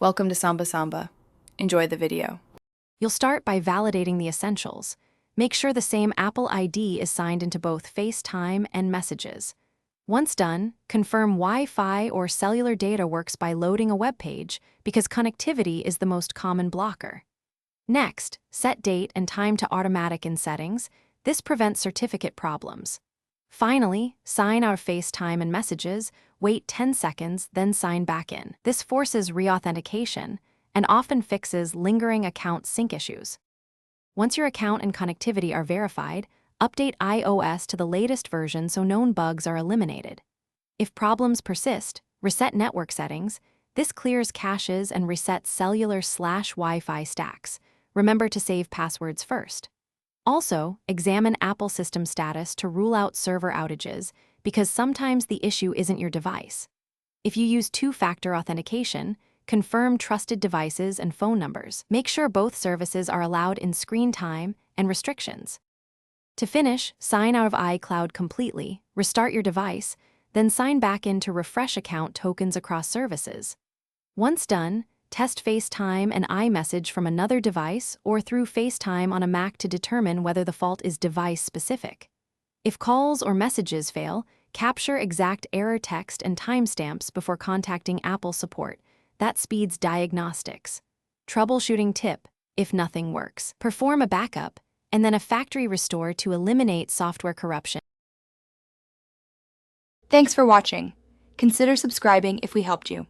Welcome to Samba Samba. Enjoy the video. You'll start by validating the essentials. Make sure the same Apple ID is signed into both Facetime and Messages. Once done, confirm Wi-Fi or cellular data works by loading a web page because connectivity is the most common blocker. Next, set date and time to automatic in settings. This prevents certificate problems. Finally, sign out of Facetime and Messages, wait 10 seconds, then sign back in. This forces re-authentication and often fixes lingering account sync issues. Once your account and connectivity are verified, update iOS to the latest version so known bugs are eliminated. If problems persist, reset network settings. This clears caches and resets cellular/Wi-Fi stacks. Remember to save passwords first. Also, examine Apple system status to rule out server outages because sometimes the issue isn't your device. If you use two-factor authentication, confirm trusted devices and phone numbers. Make sure both services are allowed in screen time and restrictions. To finish, sign out of iCloud completely, restart your device, then sign back in to refresh account tokens across services. Once done, test FaceTime and iMessage from another device or through FaceTime on a Mac to determine whether the fault is device-specific. If calls or messages fail, capture exact error text and timestamps before contacting Apple support. That speeds diagnostics. Troubleshooting tip: if nothing works, perform a backup and then a factory restore to eliminate software corruption. Thanks for watching. Consider subscribing if we helped you.